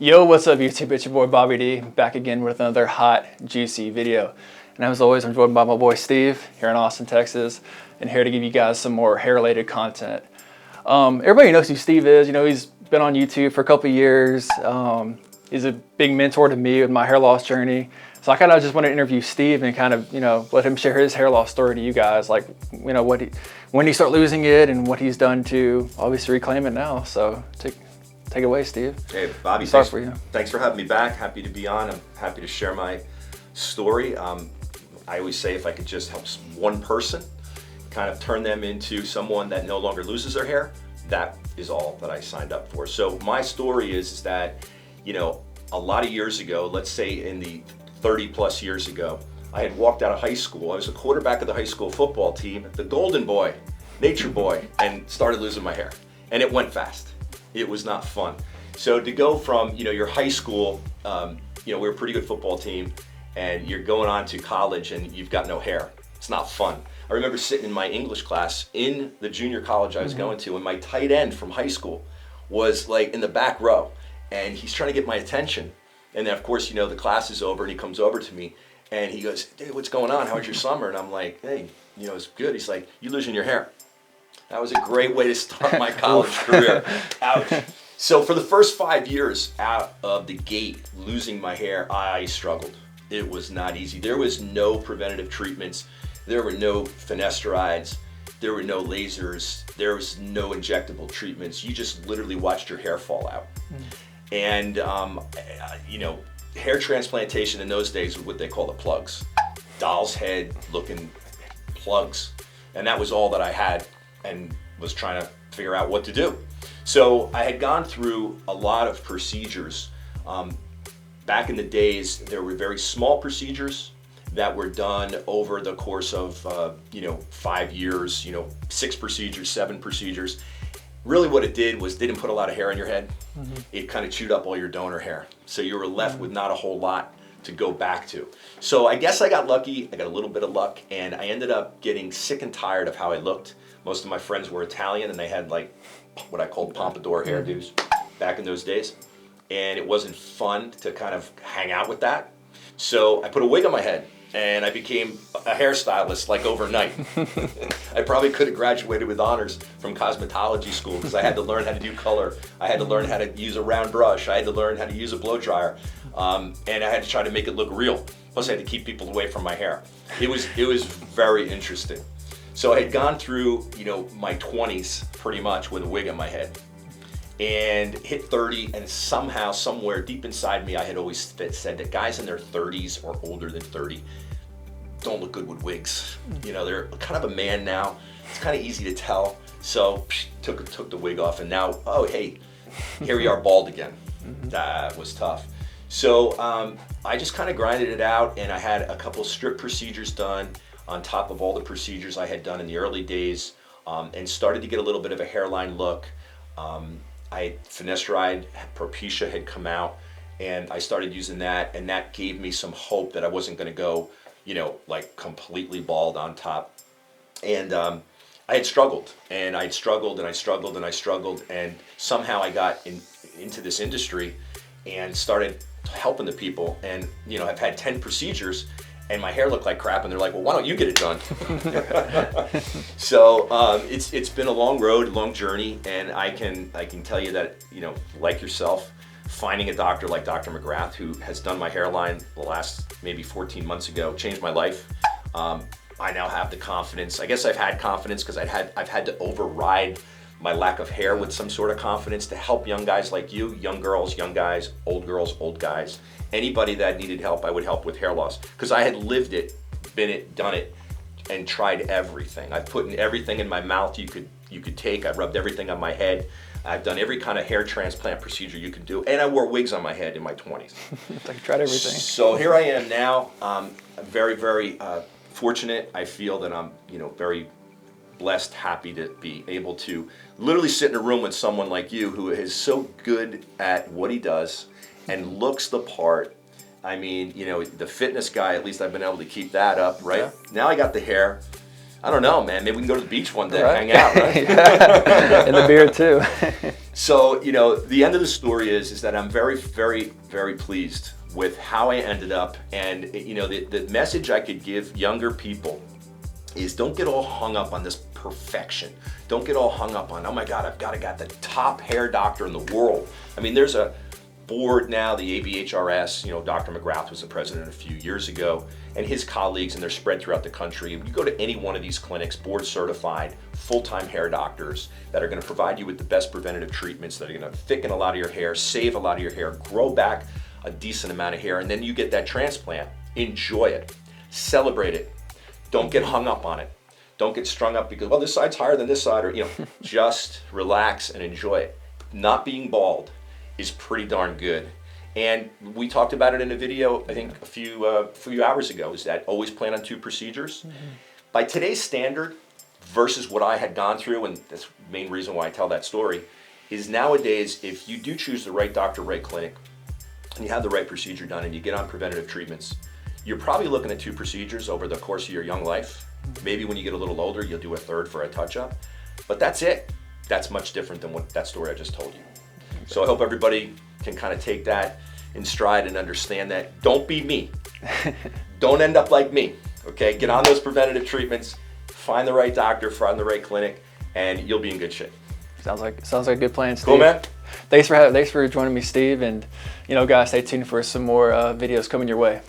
Yo, what's up YouTube? It's your boy Bobby D, back again with another hot, juicy video. And as always, I'm joined by my boy Steve here in Austin, Texas, and here to give you guys some more hair-related content. Everybody knows who Steve is. You know, he's been on YouTube for a couple of years. He's a big mentor to me with my hair loss journey. So I kind of just want to interview Steve and kind of, you know, let him share his hair loss story to you guys, like, you know, when he started losing it and what he's done to obviously reclaim it now. So take it away, Steve. Hey, Bobby, thanks for having me back. Happy to be on. I'm happy to share my story. I always say if I could just help one person, kind of turn them into someone that no longer loses their hair, that is all that I signed up for. So my story is that, you know, a lot of years ago, let's say in the 30 plus years ago, I had walked out of high school. I was a quarterback of the high school football team, the golden boy, nature boy, and started losing my hair. And it went fast. It was not fun. So to go from, you know, your high school, you know, we were a pretty good football team, and you're going on to college and you've got no hair. It's not fun. I remember sitting in my English class in the junior college I was going to, and my tight end from high school was like in the back row, and he's trying to get my attention. And then of course, you know, the class is over and he comes over to me and he goes, "Dude, what's going on? How was your summer?" And I'm like, "Hey, you know, it's good." He's like, "You're losing your hair." That was a great way to start my college career. Ouch. So for the first 5 years out of the gate, losing my hair, I struggled. It was not easy. There was no preventative treatments. There were no finasterides. There were no lasers. There was no injectable treatments. You just literally watched your hair fall out. And, you know, hair transplantation in those days was what they call the plugs. Doll's head looking plugs. And that was all that I had and was trying to figure out what to do. So I had gone through a lot of procedures. Back in the days, there were very small procedures that were done over the course of, you know, 5 years, you know, 6 procedures, 7 procedures. Really what it did was didn't put a lot of hair in your head. It kind of chewed up all your donor hair. So you were left with not a whole lot to go back to. So I guess I got lucky. I got a little bit of luck, and I ended up getting sick and tired of how I looked. Most of my friends were Italian, and they had like what I called pompadour hairdos back in those days. And it wasn't fun to kind of hang out with that. So I put a wig on my head and I became a hairstylist like overnight. I probably could have graduated with honors from cosmetology school because I had to learn how to do color. I had to learn how to use a round brush. I had to learn how to use a blow dryer. And I had to try to make it look real. Plus I had to keep people away from my hair. It was very interesting. So I had gone through, you know, my 20s pretty much with a wig on my head, and hit 30, and somehow, somewhere deep inside me, I had always said that guys in their 30s or older than 30 don't look good with wigs. You know, they're kind of a man now. It's kind of easy to tell. So took the wig off, and now, oh hey, here we are bald again. That was tough. So I just kind of grinded it out, and I had a couple strip procedures done on top of all the procedures I had done in the early days, and started to get a little bit of a hairline look. Finasteride, Propecia had come out, and I started using that, and that gave me some hope that I wasn't going to go, you know, like completely bald on top. And I had struggled, and I struggled, and I struggled, and I struggled, and somehow I got into this industry and started helping the people, and, you know, I've had 10 procedures, and my hair looked like crap, and they're like, "Well, why don't you get it done?" So it's been a long road, long journey, and I can tell you that, you know, like yourself, finding a doctor like Dr. McGrath, who has done my hairline the last maybe 14 months ago, changed my life. I now have the confidence. I guess I've had confidence because I've had to override my lack of hair with some sort of confidence to help young guys like you, young girls, young guys, old guys. Anybody that needed help, I would help with hair loss, because I had lived it, been it, done it, and tried everything. I've put in everything in my mouth you could take. I've rubbed everything on my head. I've done every kind of hair transplant procedure you could do, and I wore wigs on my head in my 20s. I tried everything. So here I am now. I'm very, very fortunate. I feel that I'm, you know, very blessed, happy to be able to literally sit in a room with someone like you who is so good at what he does and looks the part. I mean, you know, the fitness guy, at least I've been able to keep that up, right? Yeah. Now I got the hair. I don't know, man. Maybe we can go to the beach one day, Right. hang out, right? Yeah. And the beard too. So, you know, the end of the story is that I'm very, very, very pleased with how I ended up. And, you know, the message I could give younger people is don't get all hung up on this perfection. Don't get all hung up on, oh my God, I've got to get the top hair doctor in the world. I mean, there's a board now, the ABHRS, you know, Dr. McGrath was the president a few years ago, and his colleagues, and they're spread throughout the country. You go to any one of these clinics, board certified, full-time hair doctors that are going to provide you with the best preventative treatments that are going to thicken a lot of your hair, save a lot of your hair, grow back a decent amount of hair, and then you get that transplant. Enjoy it, celebrate it. Don't get hung up on it. Don't get strung up because, well, this side's higher than this side, or, you know, just relax and enjoy it. Not being bald is pretty darn good. And we talked about it in a video, I think a few hours ago, is that always plan on 2 procedures. Mm-hmm. By today's standard versus what I had gone through, and that's the main reason why I tell that story, is nowadays, if you do choose the right doctor, right clinic, and you have the right procedure done and you get on preventative treatments, you're probably looking at 2 procedures over the course of your young life. Maybe when you get a little older, you'll do a 3rd for a touch-up. But that's it. That's much different than what that story I just told you. So I hope everybody can kind of take that in stride and understand that. Don't be me. Don't end up like me. Okay? Get on those preventative treatments. Find the right doctor, find the right clinic, and you'll be in good shape. Sounds like a good plan, Steve. Cool, man. Thanks for joining me, Steve. And, you know, guys, stay tuned for some more videos coming your way.